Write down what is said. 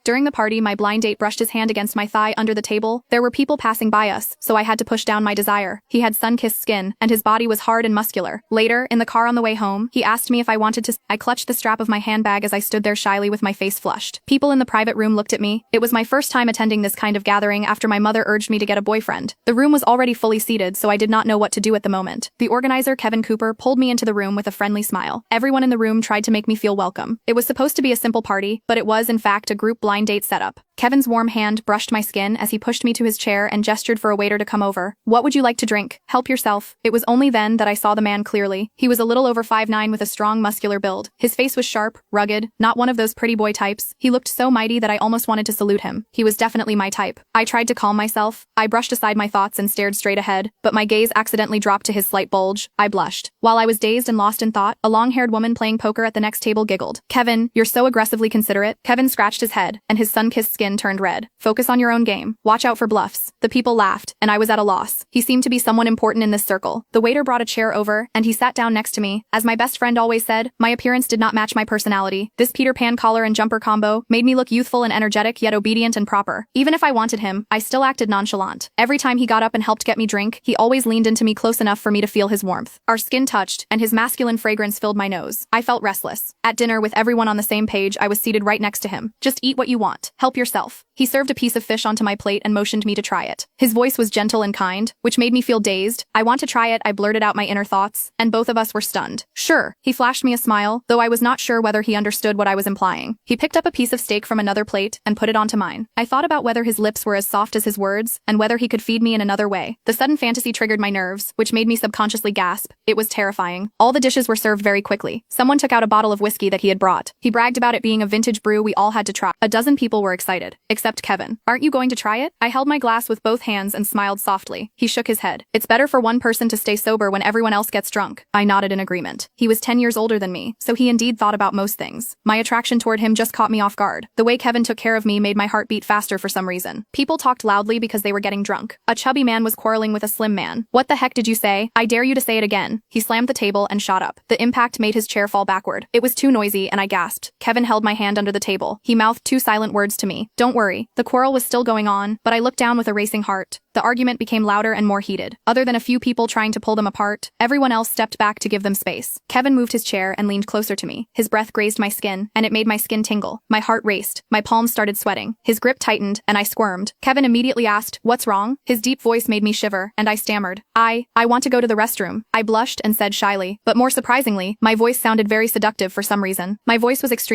During the party, my blind date brushed his hand against my thigh under the table. There were people passing by us, so I had to push down my desire. He had sun-kissed skin, and his body was hard and muscular. Later, in the car on the way home, he asked me if I wanted to. I clutched the strap of my handbag as I stood there shyly with my face flushed. People in the private room looked at me. It was my first time attending this kind of gathering after my mother urged me to get a boyfriend. The room was already fully seated, so I did not know what to do at the moment. The organizer, Kevin Cooper, pulled me into the room with a friendly smile. Everyone in the room tried to make me feel welcome. It was supposed to be a simple party, but it was, in fact, a group blind date setup. Kevin's warm hand brushed my skin as he pushed me to his chair and gestured for a waiter to come over. "What would you like to drink? Help yourself." It was only then that I saw the man clearly. He was a little over 5'9" with a strong muscular build. His face was sharp, rugged, not one of those pretty boy types. He looked so mighty that I almost wanted to salute him. He was definitely my type. I tried to calm myself. I brushed aside my thoughts and stared straight ahead, but my gaze accidentally dropped to his slight bulge. I blushed. While I was dazed and lost in thought, a long-haired woman playing poker at the next table giggled. "Kevin, you're so aggressively considerate." Kevin scratched his head, and his sun-kissed skin turned red. "Focus on your own game. Watch out for bluffs." The people laughed, and I was at a loss. He seemed to be someone important in this circle. The waiter brought a chair over, and he sat down next to me. As my best friend always said, my appearance did not match my personality. This Peter Pan collar and jumper combo made me look youthful and energetic, yet obedient and proper. Even if I wanted him, I still acted nonchalant. Every time he got up and helped get me drink, he always leaned into me close enough for me to feel his warmth. Our skin touched, and his masculine fragrance filled my nose. I felt restless. At dinner, with everyone on the same page, I was seated right next to him. "Just eat what you want. Help yourself." He served a piece of fish onto my plate and motioned me to try it. His voice was gentle and kind, which made me feel dazed. "I want to try it," I blurted out my inner thoughts, and both of us were stunned. "Sure." He flashed me a smile, though I was not sure whether he understood what I was implying. He picked up a piece of steak from another plate and put it onto mine. I thought about whether his lips were as soft as his words, and whether he could feed me in another way. The sudden fantasy triggered my nerves, which made me subconsciously gasp. It was terrifying. All the dishes were served very quickly. Someone took out a bottle of whiskey that he had brought. He bragged about it being a vintage brew we all had to try. A dozen people were excited, except Kevin. "Aren't you going to try it?" I held my glass with both hands and smiled softly. He shook his head. "It's better for one person to stay sober when everyone else gets drunk." I nodded in agreement. He was 10 years older than me, so he indeed thought about most things. My attraction toward him just caught me off guard. The way Kevin took care of me made my heart beat faster for some reason. People talked loudly because they were getting drunk. A chubby man was quarreling with a slim man. "What the heck did you say? I dare you to say it again." He slammed the table and shot up. The impact made his chair fall backward. It was too noisy, and I gasped. Kevin held my hand under the table. He mouthed two silent words to me. "Don't worry." The quarrel was still going on, but I looked down with a racing heart. The argument became louder and more heated. Other than a few people trying to pull them apart, everyone else stepped back to give them space. Kevin moved his chair and leaned closer to me. His breath grazed my skin, and it made my skin tingle. My heart raced. My palms started sweating. His grip tightened, and I squirmed. Kevin immediately asked, "What's wrong?" His deep voice made me shiver, and I stammered. I want to go to the restroom." I blushed and said shyly, but more surprisingly, my voice sounded very seductive for some reason. My voice was extremely